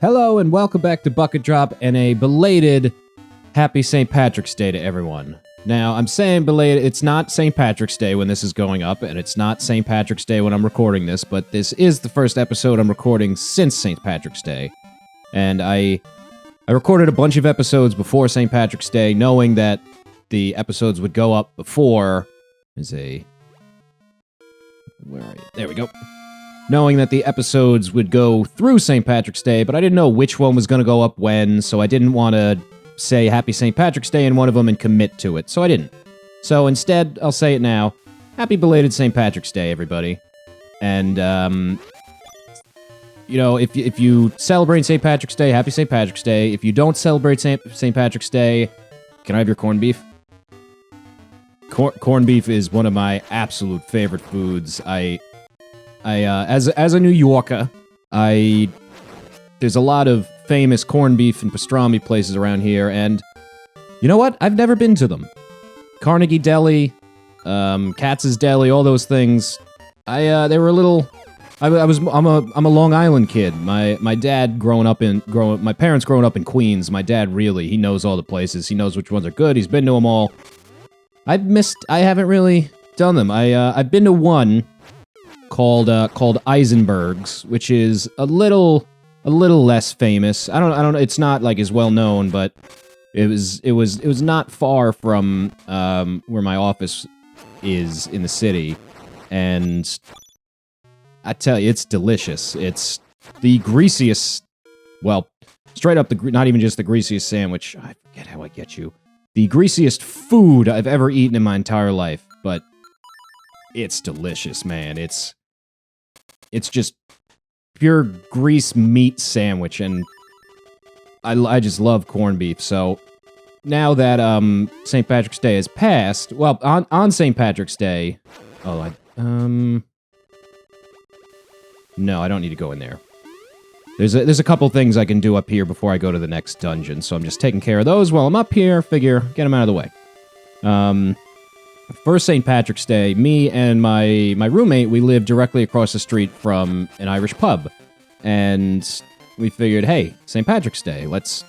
Hello and welcome back to Bucket Drop and a belated Happy St. Patrick's Day to everyone. Now, I'm saying belated, it's not St. Patrick's Day when this is going up, and it's not St. Patrick's Day when I'm recording this, but this is the first episode I'm recording since St. Patrick's Day. And I recorded a bunch of episodes before St. Patrick's Day, knowing that the episodes would go up before... Where are you? There we go. Knowing that the episodes would go through St. Patrick's Day, but I didn't know which one was going to go up when, so I didn't want to say Happy St. Patrick's Day in one of them and commit to it, so I didn't. So instead, I'll say it now. Happy belated St. Patrick's Day, everybody. And, you know, if you celebrate St. Patrick's Day, Happy St. Patrick's Day. If you don't celebrate St. Patrick's Day, can I have your corned beef? Corned beef is one of my absolute favorite foods. As a New Yorker, there's a lot of famous corned beef and pastrami places around here, and you know what? I've never been to them. Carnegie Deli, Katz's Deli, all those things. They were a little. I'm a Long Island kid. My parents growing up in Queens. My dad he knows all the places. He knows which ones are good. He's been to them all. I haven't really done them. I've been to one called Eisenberg's, which is a little less famous. I don't know. It's not like as well known, but it was not far from where my office is in the city, and I tell you, it's delicious. It's the greasiest, well, straight up not even just the greasiest sandwich. I forget how I get you. The greasiest food I've ever eaten in my entire life, but it's delicious, man. It's just pure grease meat sandwich, and I just love corned beef. So now that St. Patrick's Day has passed, well, on St. Patrick's Day, no, I don't need to go in there. There's a couple things I can do up here before I go to the next dungeon, so I'm just taking care of those while I'm up here. Figure, get them out of the way. First St. Patrick's Day, me and my roommate, we lived directly across the street from an Irish pub, and we figured, hey, St. Patrick's Day, let's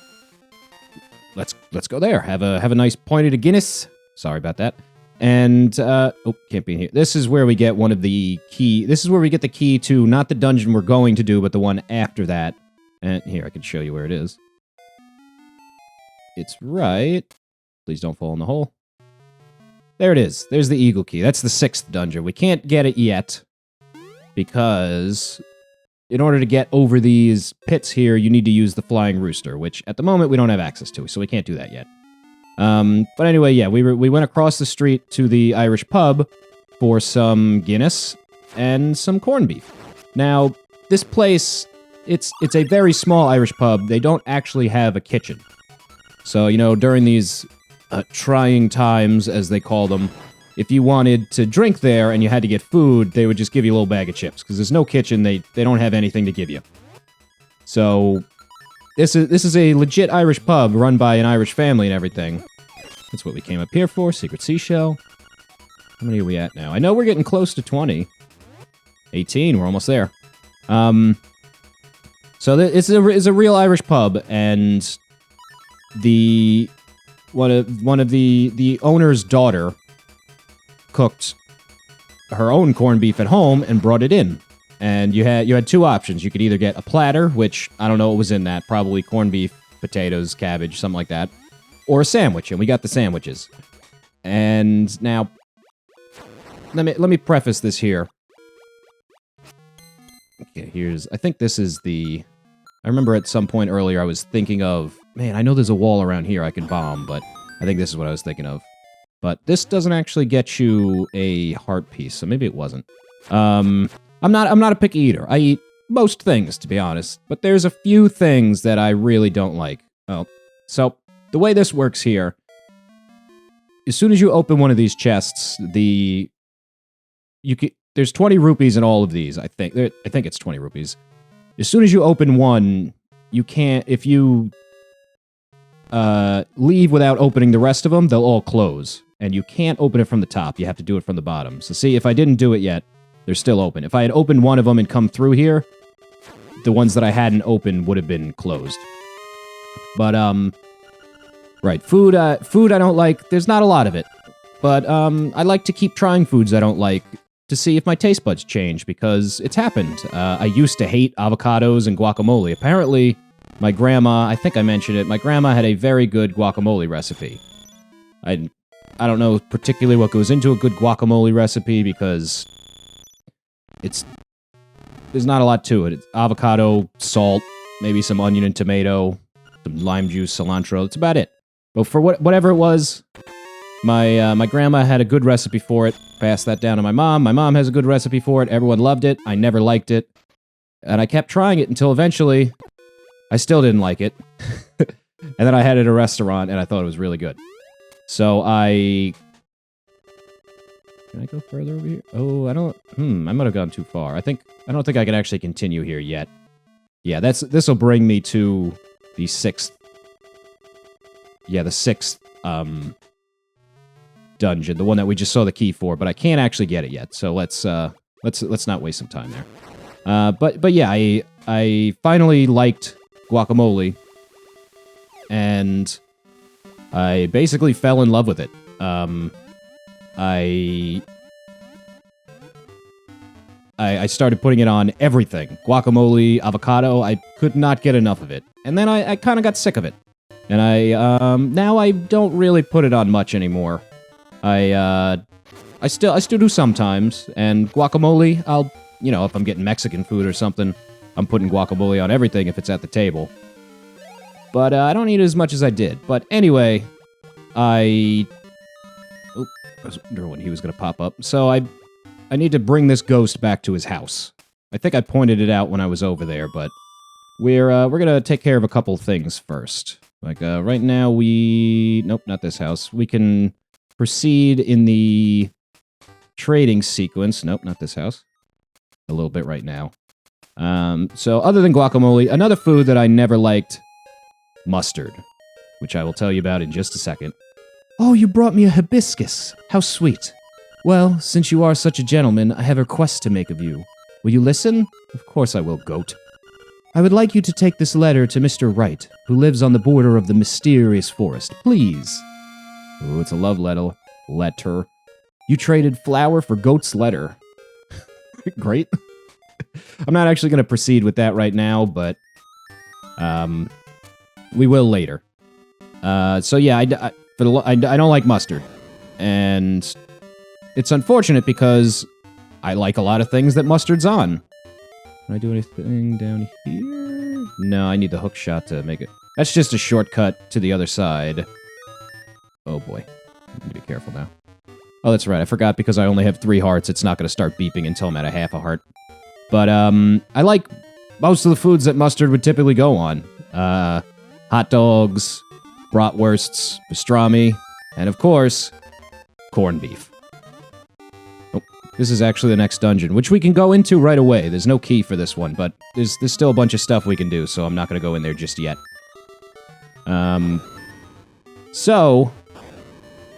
go there. Have a nice pint of Guinness. Sorry about that. And can't be in here. This is where we get one of the key. This is where we get the key to not the dungeon we're going to do, but the one after that. And here, I can show you where it is. It's right. Please don't fall in the hole. There it is. There's the Eagle Key. That's the 6th dungeon. We can't get it yet because in order to get over these pits here, you need to use the Flying Rooster, which at the moment we don't have access to, so we can't do that yet. But anyway, yeah, we went across the street to the Irish pub for some Guinness and some corned beef. Now, this place, it's a very small Irish pub. They don't actually have a kitchen. So, you know, during these trying times, as they call them, if you wanted to drink there and you had to get food, they would just give you a little bag of chips, because there's no kitchen, they don't have anything to give you. So this is a legit Irish pub run by an Irish family and everything. That's what we came up here for. Secret seashell. How many are we at now? I know we're getting close to 20. 18, we're almost there. So it's a real Irish pub, and one of the owner's daughter cooked her own corned beef at home and brought it in. And you had two options. You could either get a platter, which I don't know what was in that, probably corned beef, potatoes, cabbage, something like that, or a sandwich, and we got the sandwiches. And now, let me preface this here. Okay, I think this is I remember at some point earlier I was thinking of, man, I know there's a wall around here I can bomb, but I think this is what I was thinking of. But this doesn't actually get you a heart piece, so maybe it wasn't. I'm not a picky eater. I eat most things, to be honest, but there's a few things that I really don't like. Oh, so the way this works here, as soon as you open one of these chests, there's 20 rupees in all of these, I think. I think it's 20 rupees. As soon as you open one, you can't, if you leave without opening the rest of them, they'll all close. And you can't open it from the top. You have to do it from the bottom. So see, if I didn't do it yet, they're still open. If I had opened one of them and come through here, the ones that I hadn't opened would have been closed. But, right, food I don't like. There's not a lot of it. But, I like to keep trying foods I don't like to see if my taste buds change, because it's happened. I used to hate avocados and guacamole. Apparently, my grandma, I think I mentioned it, my grandma had a very good guacamole recipe. I don't know particularly what goes into a good guacamole recipe, because there's not a lot to it. It's avocado, salt, maybe some onion and tomato, some lime juice, cilantro. That's about it. But for whatever it was, my grandma had a good recipe for it. Passed that down to my mom. My mom has a good recipe for it. Everyone loved it. I never liked it. And I kept trying it until eventually I still didn't like it. And then I had it at a restaurant and I thought it was really good. So Can I go further over here? Oh, I might have gone too far. I don't think I can actually continue here yet. Yeah, this will bring me to the sixth. Yeah, the sixth dungeon, the one that we just saw the key for, but I can't actually get it yet. So let's not waste some time there. But yeah, I finally liked guacamole, and I basically fell in love with it. I started putting it on everything. Guacamole, avocado, I could not get enough of it. And then I kind of got sick of it. And now I don't really put it on much anymore. I still do sometimes, and guacamole, if I'm getting Mexican food or something, I'm putting guacamole on everything if it's at the table. But I don't eat it as much as I did. But anyway, I was wondering when he was going to pop up. So I need to bring this ghost back to his house. I think I pointed it out when I was over there, but we're going to take care of a couple things first. Like, right now nope, not this house. We can proceed in the trading sequence. Nope, not this house. A little bit right now. So other than guacamole, another food that I never liked, mustard, which I will tell you about in just a second. Oh, you brought me a hibiscus. How sweet. Well, since you are such a gentleman, I have a request to make of you. Will you listen? Of course I will, goat. I would like you to take this letter to Mr. Wright, who lives on the border of the mysterious forest. Please. Oh, it's a love letter. You traded flour for goat's letter. Great. I'm not actually going to proceed with that right now, but we will later. So yeah, I don't like mustard, and it's unfortunate because I like a lot of things that mustard's on. Can I do anything down here? No, I need the hook shot to make it. That's just a shortcut to the other side. Oh boy, I need to be careful now. Oh, that's right. I forgot because I only have 3 hearts. It's not going to start beeping until I'm at a half a heart. But I like most of the foods that mustard would typically go on. Hot dogs, bratwursts, pastrami, and of course, corned beef. Oh, this is actually the next dungeon, which we can go into right away. There's no key for this one, but there's still a bunch of stuff we can do, so I'm not going to go in there just yet. So,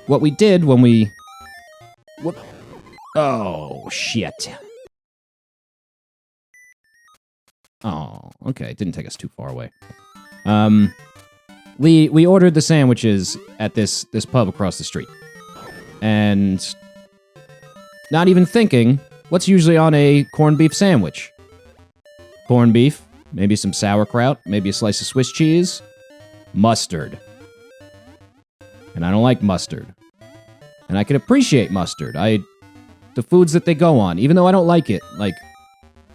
what we did when we... Oh, shit. Oh, okay. It didn't take us too far away. We ordered the sandwiches at this pub across the street. And not even thinking, what's usually on a corned beef sandwich? Corned beef, maybe some sauerkraut, maybe a slice of Swiss cheese, mustard. And I don't like mustard. And I can appreciate mustard. The foods that they go on, even though I don't like it. Like,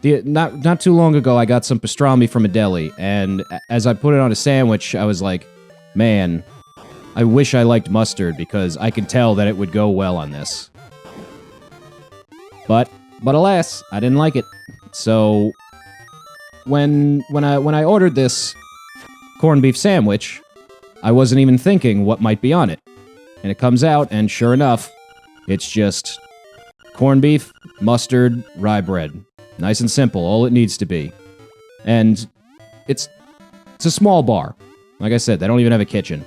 not too long ago, I got some pastrami from a deli, and as I put it on a sandwich, I was like, man, I wish I liked mustard, because I could tell that it would go well on this. But alas, I didn't like it. So, when I ordered this corned beef sandwich, I wasn't even thinking what might be on it. And it comes out, and sure enough, it's just corned beef, mustard, rye bread. Nice and simple, all it needs to be. And it's a small bar. Like I said, they don't even have a kitchen.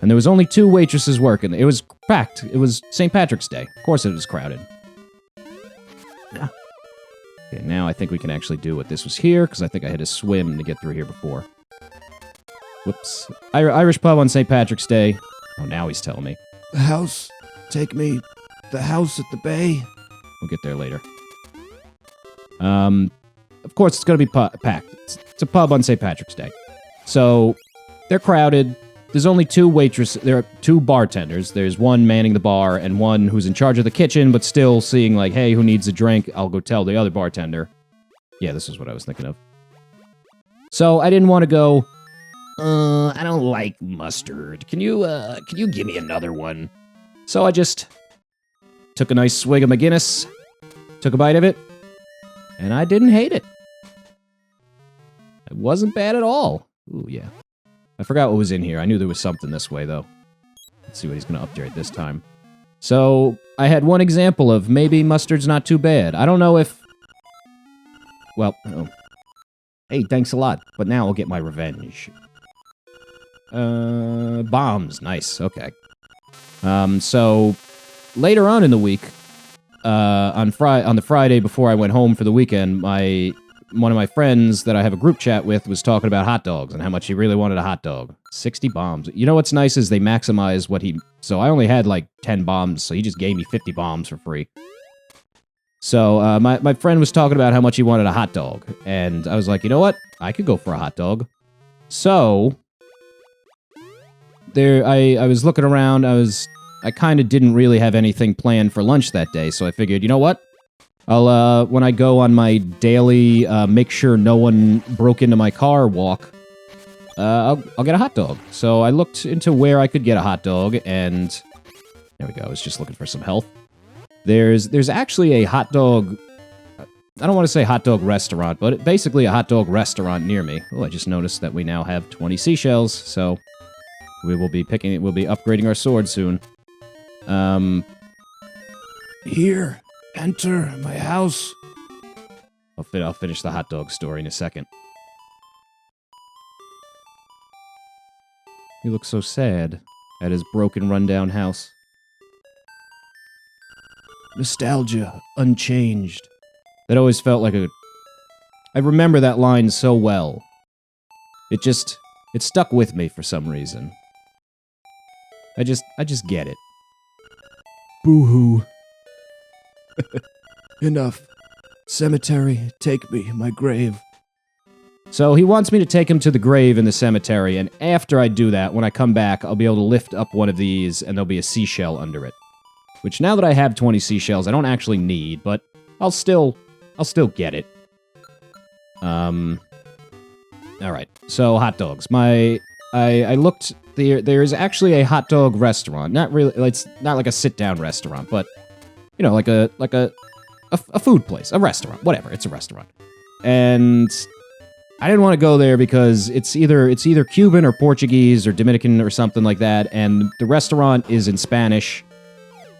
And there was only 2 waitresses working. It was packed. It was St. Patrick's Day. Of course it was crowded. Yeah. Okay, now I think we can actually do what this was here, because I think I had to swim to get through here before. Whoops. Irish pub on St. Patrick's Day. Oh, now he's telling me. The house. Take me. The house at the bay. We'll get there later. Of course, it's going to be packed. It's a pub on St. Patrick's Day. So, they're crowded. There's only two waitresses. There are two bartenders. There's one manning the bar and one who's in charge of the kitchen, but still seeing like, hey, who needs a drink? I'll go tell the other bartender. Yeah, this is what I was thinking of. So, I didn't want to go, I don't like mustard. Can you give me another one? So I just took a nice swig of my Guinness, took a bite of it, and I didn't hate it. It wasn't bad at all. Ooh, yeah. I forgot what was in here. I knew there was something this way, though. Let's see what he's going to upgrade this time. So, I had one example of maybe mustard's not too bad. I don't know if... Well, oh. Hey, thanks a lot, but now I'll get my revenge. Bombs. Nice, okay. So, later on in the week, on the Friday before I went home for the weekend, one of my friends that I have a group chat with was talking about hot dogs and how much he really wanted a hot dog. 60 bombs. You know what's nice is they maximize what he... So I only had like 10 bombs, so he just gave me 50 bombs for free. So my friend was talking about how much he wanted a hot dog, and I was like, you know what? I could go for a hot dog. So... I was looking around, I kind of didn't really have anything planned for lunch that day, so I figured, you know what? I'll, when I go on my daily, make sure no one broke into my car walk, I'll get a hot dog. So I looked into where I could get a hot dog, and there we go, I was just looking for some health. There's actually a hot dog, I don't want to say hot dog restaurant, but basically a hot dog restaurant near me. Oh, I just noticed that we now have 20 seashells, so... we'll be upgrading our sword soon. Here, enter my house. I'll finish the hot dog story in a second. He looks so sad at his broken, rundown house. Nostalgia, unchanged. That always felt like I remember that line so well. It stuck with me for some reason. I just get it. Boo-hoo. Enough. Cemetery, take me, my grave. So he wants me to take him to the grave in the cemetery, and after I do that, when I come back, I'll be able to lift up one of these, and there'll be a seashell under it. Which, now that I have 20 seashells, I don't actually need, but I'll still get it. Alright, so hot dogs. I looked... There is actually a hot dog restaurant. Not really, it's not like a sit-down restaurant, but, you know, like a food place, a restaurant, whatever, it's a restaurant. And I didn't want to go there because it's either Cuban or Portuguese or Dominican or something like that, and the restaurant is in Spanish,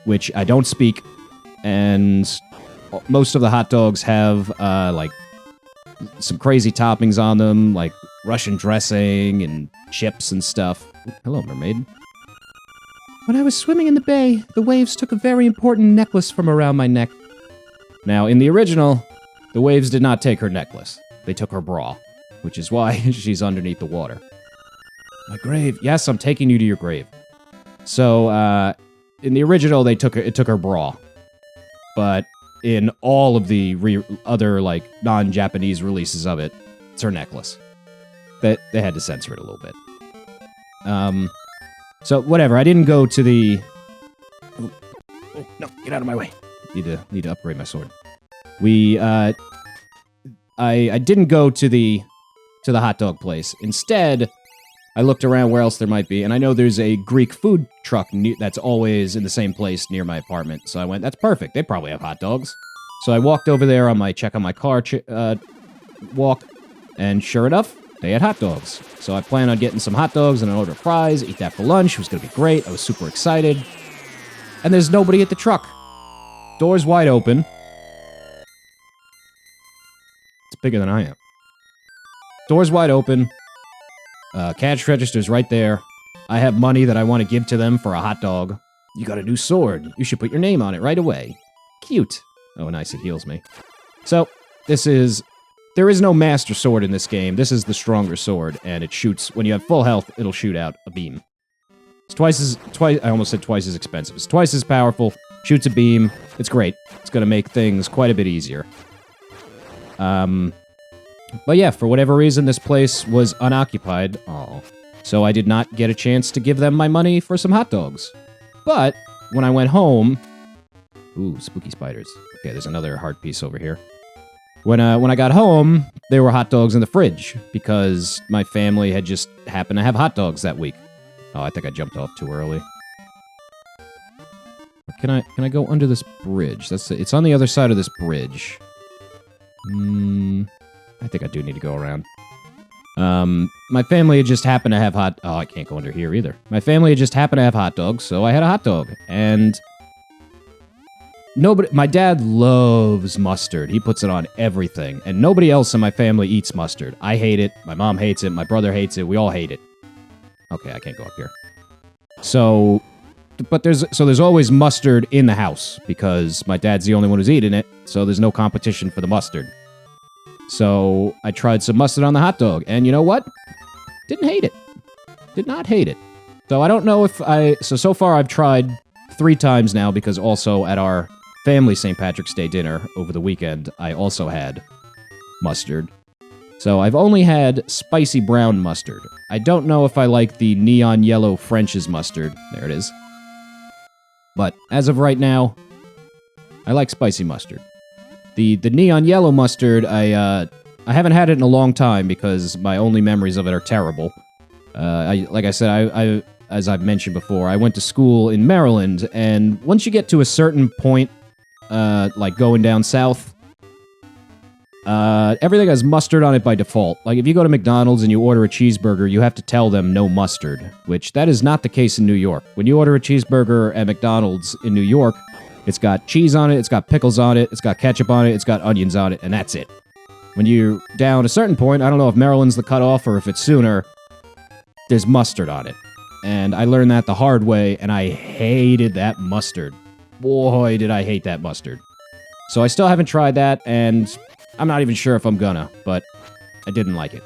which I don't speak, and most of the hot dogs have, like, some crazy toppings on them, like Russian dressing and chips and stuff. Hello, mermaid. When I was swimming in the bay, the waves took a very important necklace from around my neck. Now, in the original, the waves did not take her necklace. They took her bra, which is why she's underneath the water. My grave. Yes, I'm taking you to your grave. So, in the original, it took her bra. But in all of the other, like, non-Japanese releases of it, it's her necklace. They had to censor it a little bit. So, whatever, I didn't go to the... Oh, no, get out of my way. Need to upgrade my sword. I didn't go to the hot dog place. Instead, I looked around where else there might be, and I know there's a Greek food truck that's always in the same place near my apartment. So I went, that's perfect. They probably have hot dogs. So I walked over there on my check on my car walk, and sure enough, they had hot dogs. So I plan on getting some hot dogs and an order of fries, eat that for lunch. It was going to be great. I was super excited. And there's nobody at the truck. Doors wide open. It's bigger than I am. Doors wide open. Cash register's right there. I have money that I want to give to them for a hot dog. You got a new sword. You should put your name on it right away. Cute. Oh, nice, it heals me. So, There is no master sword in this game. This is the stronger sword, and it shoots, when you have full health, it'll shoot out a beam. It's I almost said twice as expensive. It's twice as powerful, shoots a beam. It's great. It's gonna make things quite a bit easier. But yeah, for whatever reason, this place was unoccupied. Oh. So I did not get a chance to give them my money for some hot dogs. But when I went home... Ooh, spooky spiders. Okay, there's another heart piece over here. When I got home, there were hot dogs in the fridge because my family had just happened to have hot dogs that week. Oh, I think I jumped off too early. Can I go under this bridge? It's on the other side of this bridge. I think I do need to go around. My family had just happened to have Oh, I can't go under here either. My family had just happened to have hot dogs, so I had a hot dog. And my dad loves mustard. He puts it on everything. And nobody else in my family eats mustard. I hate it. My mom hates it. My brother hates it. We all hate it. Okay, I can't go up here. So, but there's always mustard in the house because my dad's the only one who's eating it. So there's no competition for the mustard. So I tried some mustard on the hot dog, and you know what? Didn't hate it. Did not hate it. So I don't know if so far I've tried 3 times now, because also at our family St. Patrick's Day dinner over the weekend, I also had mustard. So I've only had spicy brown mustard. I don't know if I like the neon yellow French's mustard. There it is. But as of right now, I like spicy mustard. The neon yellow mustard, I haven't had it in a long time because my only memories of it are terrible. Like I said, as I've mentioned before, I went to school in Maryland, and once you get to a certain point, like going down south, everything has mustard on it by default. Like if you go to McDonald's and you order a cheeseburger, you have to tell them no mustard, which that is not the case in New York. When you order a cheeseburger at McDonald's in New York, it's got cheese on it, it's got pickles on it, it's got ketchup on it, it's got onions on it, and that's it. When you're down a certain point, I don't know if Maryland's the cutoff or if it's sooner, there's mustard on it. And I learned that the hard way, and I hated that mustard. Boy, did I hate that mustard. So I still haven't tried that, and I'm not even sure if I'm gonna, but I didn't like it.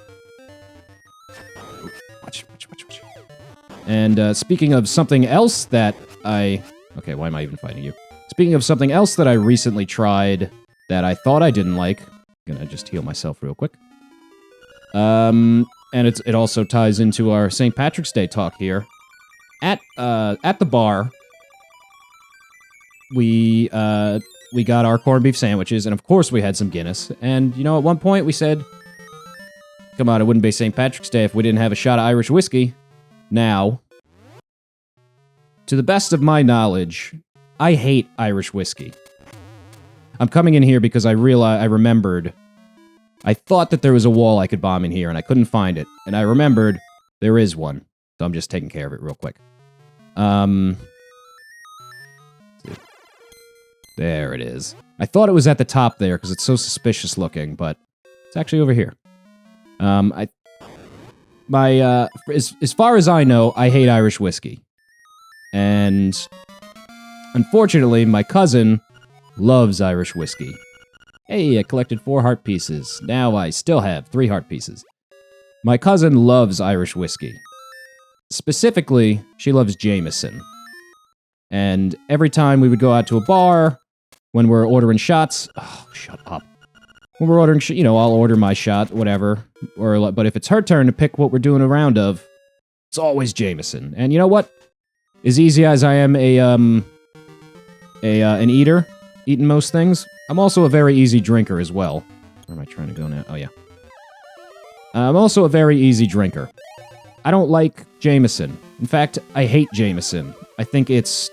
Watch. And speaking of something else that Okay, why am I even fighting you? Speaking of something else that I recently tried that I thought I didn't like, I'm gonna just heal myself real quick. And it also ties into our St. Patrick's Day talk here. At the bar, we got our corned beef sandwiches, and of course we had some Guinness. And, you know, at one point we said, come on, it wouldn't be St. Patrick's Day if we didn't have a shot of Irish whiskey. Now, to the best of my knowledge, I hate Irish whiskey. I'm coming in here because I remembered, I thought that there was a wall I could bomb in here, and I couldn't find it. And I remembered there is one, so I'm just taking care of it real quick. There it is. I thought it was at the top there because it's so suspicious looking, but it's actually over here. As far as I know, I hate Irish whiskey. And unfortunately, my cousin loves Irish whiskey. Hey, I collected 4 heart pieces. Now I still have 3 heart pieces. My cousin loves Irish whiskey. Specifically, she loves Jameson. And every time we would go out to a bar, when we're ordering shots... Oh, shut up. When we're ordering, I'll order my shot, whatever. But if it's her turn to pick what we're doing a round of, it's always Jameson. And you know what? As easy as I am an eater, eating most things, I'm also a very easy drinker as well. Where am I trying to go now? Oh, yeah. I'm also a very easy drinker. I don't like Jameson. In fact, I hate Jameson. I think it's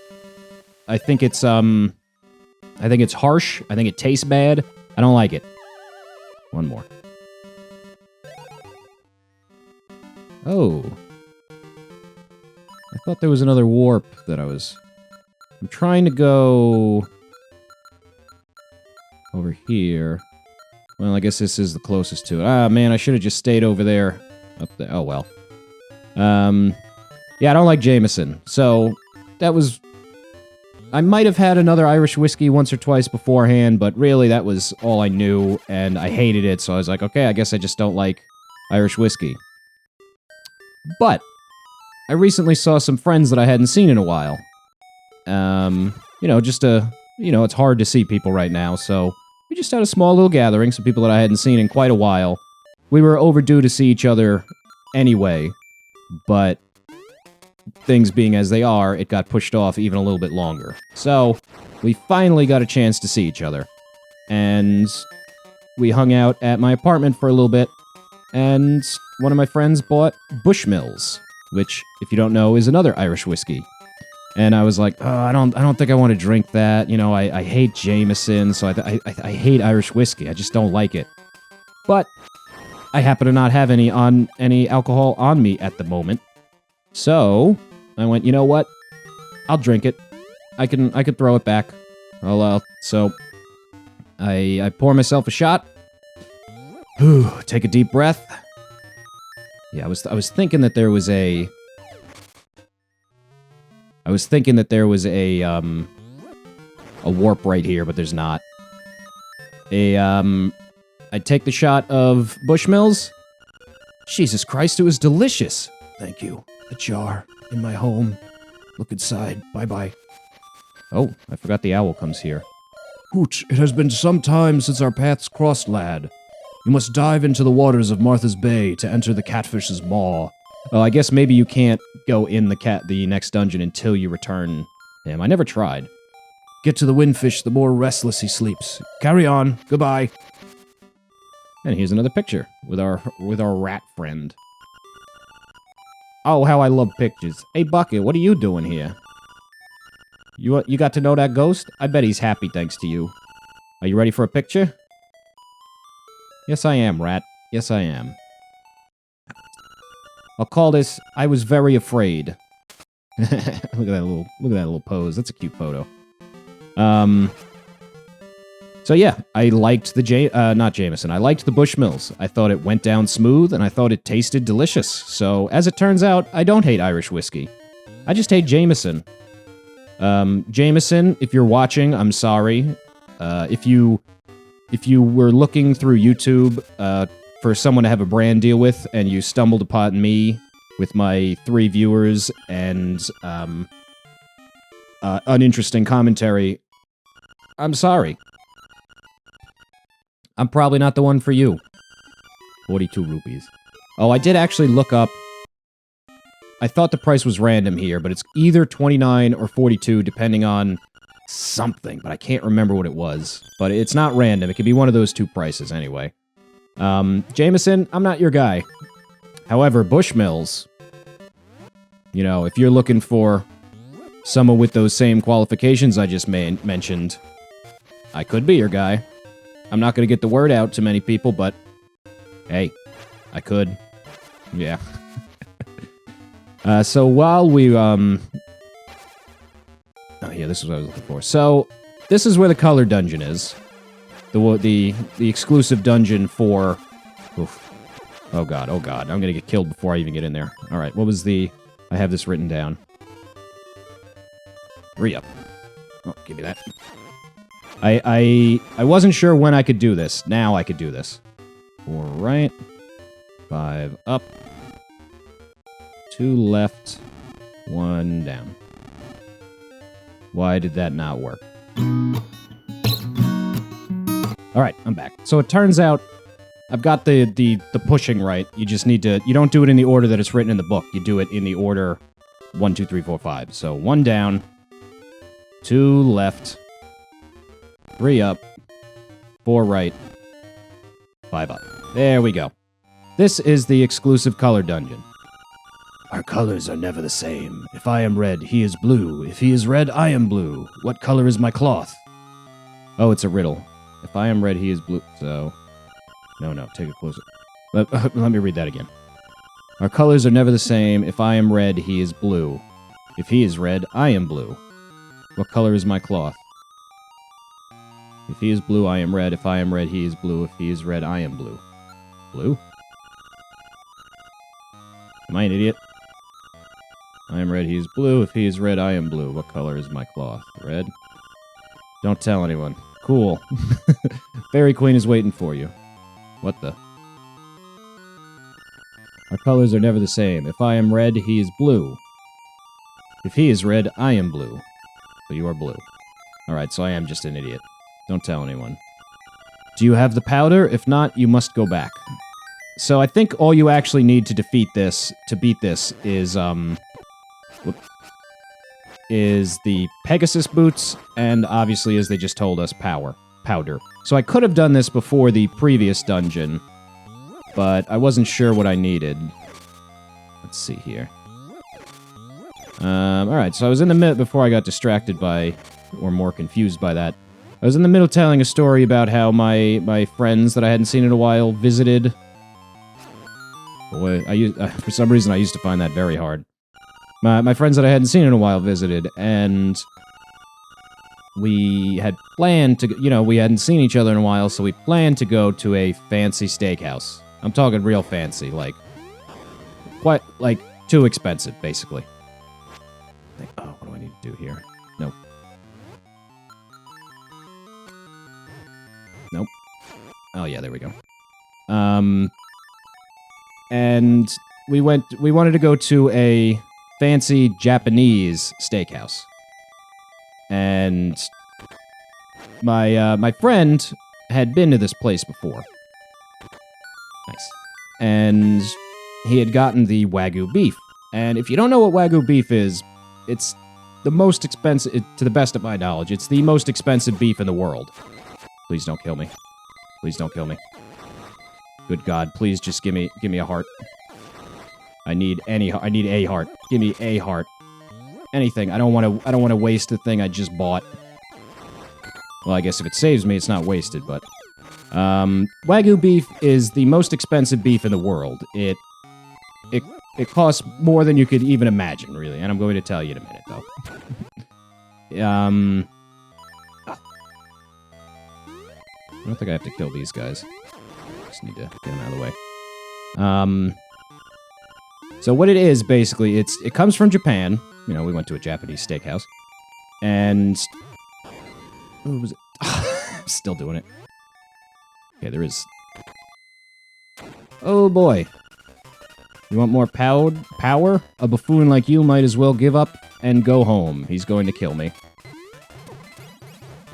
harsh. I think it tastes bad. I don't like it. One more. Oh. I thought there was another warp that I'm trying to go over here. Well, I guess this is the closest to it. Ah, man, I should have just stayed over there. Up there. Oh, well. Yeah, I don't like Jameson. So, that was... I might have had another Irish whiskey once or twice beforehand, but really that was all I knew, and I hated it, so I was like, okay, I guess I just don't like Irish whiskey. But I recently saw some friends that I hadn't seen in a while. It's hard to see people right now, so we just had a small little gathering, some people that I hadn't seen in quite a while. We were overdue to see each other anyway, but things being as they are, it got pushed off even a little bit longer. So, we finally got a chance to see each other. And we hung out at my apartment for a little bit, and one of my friends bought Bushmills, which, if you don't know, is another Irish whiskey. And I was like, oh, I don't think I want to drink that. You know, I hate Jameson, so I hate Irish whiskey. I just don't like it. But I happen to not have any alcohol on me at the moment. So I went, you know what? I'll drink it. I can throw it back. So I pour myself a shot. Take a deep breath. Yeah, I was thinking that there was a warp right here, but there's not. I take the shot of Bushmills. Jesus Christ, it was delicious. Thank you. A jar in my home. Look inside. Bye-bye. Oh, I forgot the owl comes here. Hooch, it has been some time since our paths crossed, lad. You must dive into the waters of Martha's Bay to enter the catfish's maw. Oh, I guess maybe you can't go in the next dungeon until you return him. I never tried. Get to the windfish, the more restless he sleeps. Carry on. Goodbye. And here's another picture with our rat friend. Oh, how I love pictures. Hey, Bucket, what are you doing here? You got to know that ghost? I bet he's happy thanks to you. Are you ready for a picture? Yes, I am, Rat. Yes, I am. I'll call this, I was very afraid. Look at that little pose. That's a cute photo. So yeah, I liked the not Jameson. I liked the Bushmills. I thought it went down smooth, and I thought it tasted delicious. So, as it turns out, I don't hate Irish whiskey. I just hate Jameson. Jameson, if you're watching, I'm sorry. If you were looking through YouTube for someone to have a brand deal with, and you stumbled upon me with my 3 viewers and uninteresting commentary, I'm sorry. I'm probably not the one for you. 42 rupees. Oh, I did actually look up. I thought the price was random here, but it's either 29 or 42, depending on something, but I can't remember what it was. But it's not random. It could be one of those 2 prices anyway. Jameson, I'm not your guy. However, Bushmills, you know, if you're looking for someone with those same qualifications I just mentioned, I could be your guy. I'm not going to get the word out to many people, but hey, I could. Yeah. So while we, oh yeah, this is what I was looking for. So, this is where the color dungeon is. The exclusive dungeon for, oof. Oh god, I'm gonna get killed before I even get in there. Alright, what was I have this written down. Re-up. Oh, give me that. I wasn't sure when I could do this. Now I could do this. 4 right. 5 up. 2 left. 1 down. Why did that not work? Alright, I'm back. So it turns out I've got the pushing right. You just need to... You don't do it in the order that it's written in the book. You do it in the order 1, 2, 3, 4, 5. So 1 down. 2 left. 3 up. 4 right. 5 up. There we go. This is the exclusive color dungeon. Our colors are never the same. If I am red, he is blue. If he is red, I am blue. What color is my cloth? Oh, it's a riddle. If I am red, he is blue. So... No, take it closer. Let me read that again. Our colors are never the same. If I am red, he is blue. If he is red, I am blue. What color is my cloth? If he is blue, I am red. If I am red, he is blue. If he is red, I am blue. Blue? Am I an idiot? I am red, he is blue. If he is red, I am blue. What color is my cloth? Red? Don't tell anyone. Cool. Fairy Queen is waiting for you. What the? Our colors are never the same. If I am red, he is blue. If he is red, I am blue. So you are blue. Alright, so I am just an idiot. Don't tell anyone. Do you have the powder? If not, you must go back. So I think all you actually need to beat this, is the Pegasus boots, and obviously, as they just told us, powder. So I could have done this before the previous dungeon, but I wasn't sure what I needed. Let's see here. Alright, so I was in the middle before I got distracted by, or more confused by that. I was in the middle telling a story about how my friends that I hadn't seen in a while visited. Boy, for some reason I used to find that very hard. My friends that I hadn't seen in a while visited, and we had planned to, we hadn't seen each other in a while, so we planned to go to a fancy steakhouse. I'm talking real fancy, quite, too expensive, basically. Oh, what do I need to do here? Nope. Nope. Oh, yeah, there we go. And we wanted to go to a fancy Japanese steakhouse. And my friend had been to this place before. Nice. And he had gotten the Wagyu beef. And if you don't know what Wagyu beef is, it's the most expensive, to the best of my knowledge, it's the most expensive beef in the world. Please don't kill me. Please don't kill me. Good God, please just give me a heart. I need a heart. Give me a heart. Anything. I don't want to waste the thing I just bought. Well, I guess if it saves me, it's not wasted, but Wagyu beef is the most expensive beef in the world. It costs more than you could even imagine, really, and I'm going to tell you in a minute, though. I don't think I have to kill these guys. Just need to get them out of the way. So what it is, basically, it comes from Japan. We went to a Japanese steakhouse. And... What was it? I'm still doing it. Okay, there is... Oh, boy. You want more power? A buffoon like you might as well give up and go home. He's going to kill me.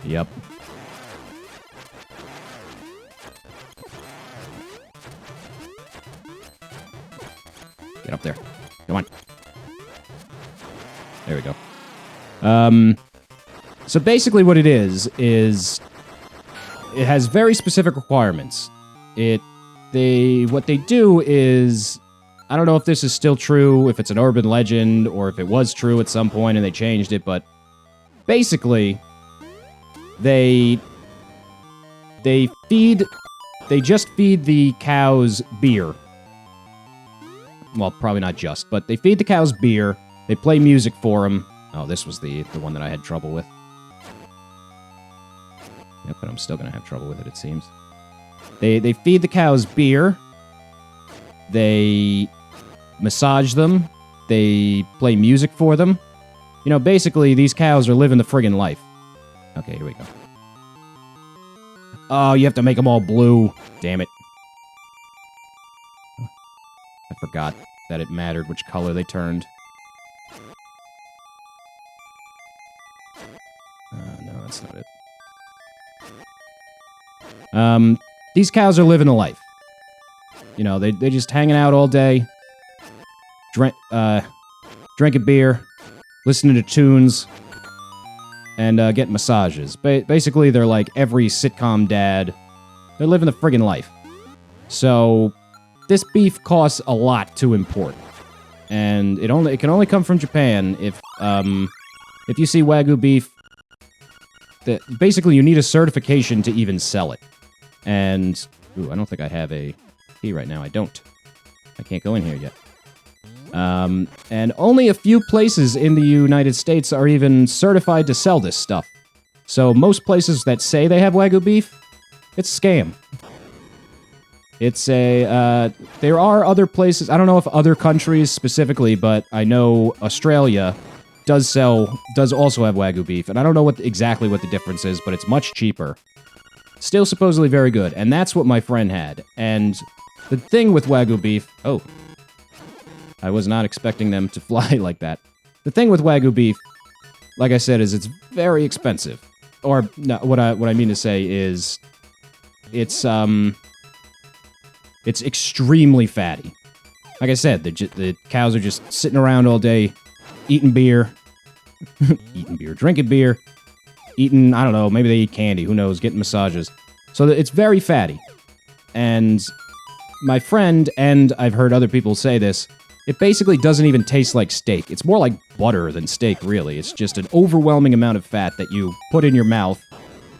Yep. Get up there. Come on. There we go. So basically what it is it has very specific requirements. What they do is, I don't know if this is still true, if it's an urban legend, or if it was true at some point and they changed it, but basically, they just feed the cows beer. Well, probably not just, but they feed the cows beer, they play music for them. Oh, this was the one that I had trouble with. Yep, but I'm still gonna have trouble with it, it seems. They feed the cows beer, they massage them, they play music for them. Basically, these cows are living the friggin' life. Okay, here we go. Oh, you have to make them all blue. Damn it. I forgot that it mattered which color they turned. No, that's not it. These cows are living the life. They're just hanging out all day, drinking beer, listening to tunes, and getting massages. Basically, they're like every sitcom dad. They're living the friggin' life. So, this beef costs a lot to import. And it can only come from Japan if you see Wagyu beef, basically you need a certification to even sell it. And, ooh, I don't think I have a key right now. I don't. I can't go in here yet. And only a few places in the United States are even certified to sell this stuff. So most places that say they have Wagyu beef, it's a scam. It's a, there are other places, I don't know if other countries specifically, but I know Australia does also have Wagyu beef, and I don't know exactly what the difference is, but it's much cheaper. Still supposedly very good, and that's what my friend had. And the thing with Wagyu beef, oh, I was not expecting them to fly like that. The thing with Wagyu beef, like I said, is it's very expensive. Or, no, what I mean to say is, it's extremely fatty. Like I said, the cows are just sitting around all day, eating beer, drinking beer, eating, I don't know, maybe they eat candy, who knows, getting massages. So it's very fatty. And my friend, and I've heard other people say this, it basically doesn't even taste like steak. It's more like butter than steak, really. It's just an overwhelming amount of fat that you put in your mouth,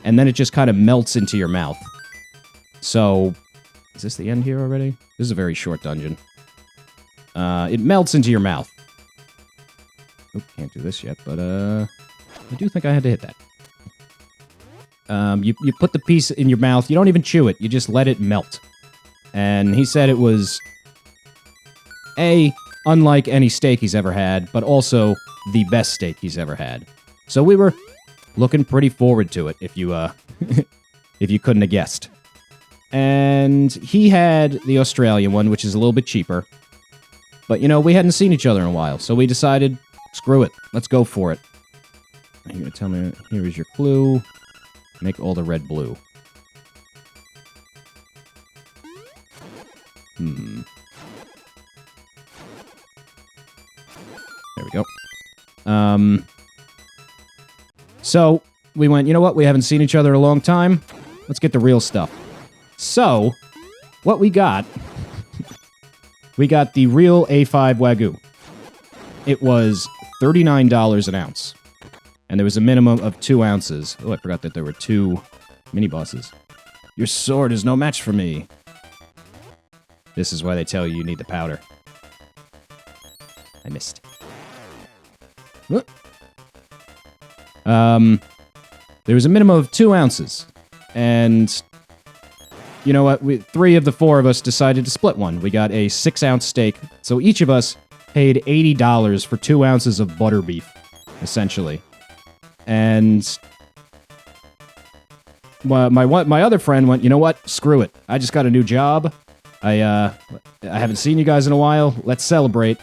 and then it just kind of melts into your mouth. So, is this the end here already? This is a very short dungeon. It melts into your mouth. Oh, can't do this yet, but, I do think I had to hit that. You put the piece in your mouth, you don't even chew it, you just let it melt. And he said it was, unlike any steak he's ever had, but also the best steak he's ever had. So we were looking pretty forward to it, if you, if you couldn't have guessed. And he had the Australian one, which is a little bit cheaper. But, you know, we hadn't seen each other in a while, so we decided, screw it, let's go for it. You're gonna tell me, here is your clue. Make all the red blue. There we go. So, we went, you know what, we haven't seen each other in a long time. Let's get the real stuff. So, what we got... we got the real A5 Wagyu. It was $39 an ounce. And there was a minimum of 2 ounces. Oh, I forgot that there were 2 mini-bosses. Your sword is no match for me. This is why they tell you need the powder. I missed. What? There was a minimum of 2 ounces. And... you know what? 3 of the 4 of us decided to split one. We got a 6-ounce steak. So each of us paid $80 for 2 ounces of butter beef, essentially. And my other friend went, you know what? Screw it. I just got a new job. I haven't seen you guys in a while. Let's celebrate.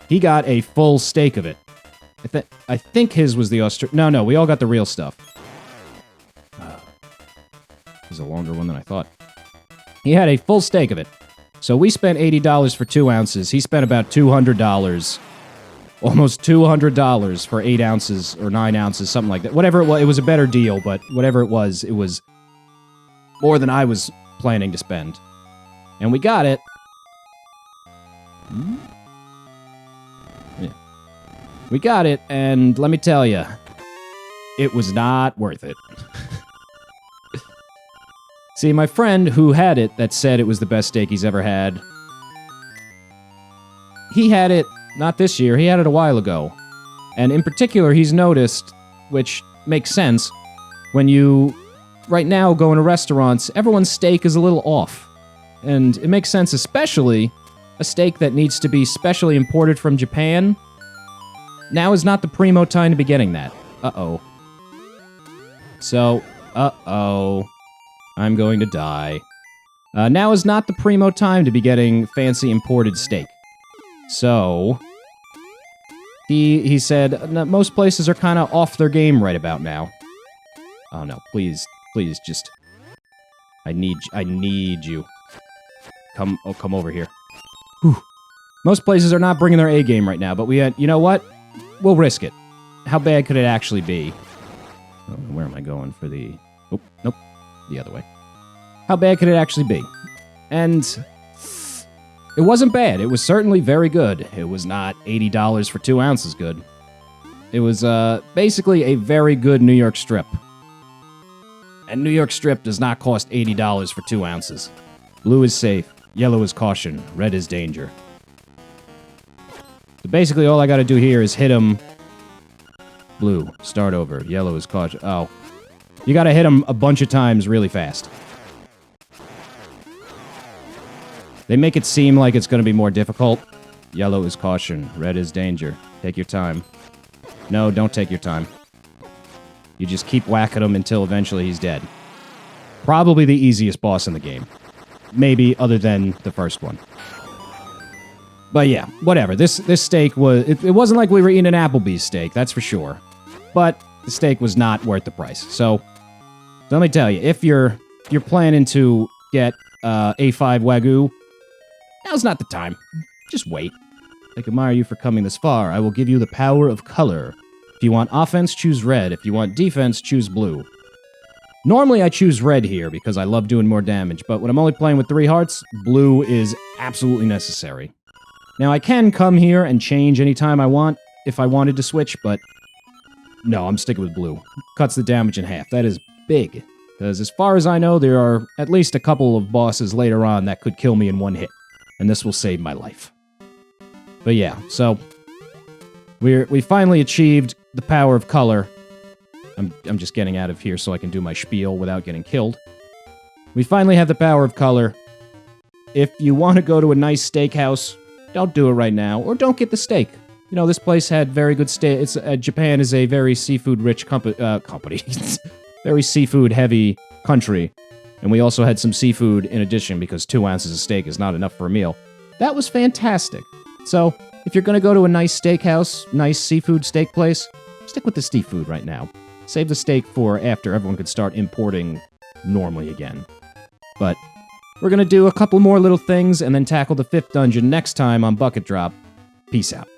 He got a full steak of it. I think his was the No, we all got the real stuff. It was a longer one than I thought. He had a full steak of it. So we spent $80 for 2 ounces. He spent about $200. Almost $200 for 8 ounces or 9 ounces, something like that. Whatever it was, it was a better deal, but whatever it was more than I was planning to spend. And we got it. Yeah. We got it, and let me tell you, it was not worth it. See, my friend who had it that said it was the best steak he's ever had, he had it not this year, he had it a while ago. And in particular, he's noticed, which makes sense, when you, right now, go into restaurants, everyone's steak is a little off. And it makes sense, especially a steak that needs to be specially imported from Japan. Now is not the primo time to be getting that. Uh-oh. So, uh-oh. I'm going to die. Now is not the primo time to be getting fancy imported steak. So, he said, most places are kind of off their game right about now. Oh no, please, just... I need you. Come over here. Whew. Most places are not bringing their A game right now, but you know what? We'll risk it. How bad could it actually be? Oh, where am I going for the... Oh, nope. The other way. How bad could it actually be? And... it wasn't bad. It was certainly very good. It was not $80 for 2 ounces good. It was, basically a very good New York strip. And New York strip does not cost $80 for 2 ounces. Blue is safe. Yellow is caution. Red is danger. So basically all I gotta do here is hit him. Blue. Start over. Yellow is caution. Oh. You gotta hit him a bunch of times really fast. They make it seem like it's going to be more difficult. Yellow is caution. Red is danger. Take your time. No, don't take your time. You just keep whacking him until eventually he's dead. Probably the easiest boss in the game. Maybe other than the first one. But yeah, whatever. This steak was... It wasn't like we were eating an Applebee's steak, that's for sure. But the steak was not worth the price. So let me tell you, if you're planning to get A5 Wagyu, now's not the time. Just wait. I admire you for coming this far. I will give you the power of color. If you want offense, choose red. If you want defense, choose blue. Normally I choose red here because I love doing more damage, but when I'm only playing with 3 hearts, blue is absolutely necessary. Now I can come here and change anytime I want if I wanted to switch, but no, I'm sticking with blue. Cuts the damage in half. That is big, because as far as I know, there are at least a couple of bosses later on that could kill me in one hit, and this will save my life. But yeah, so we finally achieved the power of color. I'm just getting out of here so I can do my spiel without getting killed. We finally have the power of color. If you want to go to a nice steakhouse, don't do it right now, or don't get the steak. You know, this place had very good steak. Japan is a very seafood-rich company. Very seafood-heavy country. And we also had some seafood in addition, because 2 ounces of steak is not enough for a meal. That was fantastic. So, if you're going to go to a nice steakhouse, nice seafood steak place, stick with the seafood right now. Save the steak for after everyone could start importing normally again. But we're going to do a couple more little things and then tackle the 5th dungeon next time on Bucket Drop. Peace out.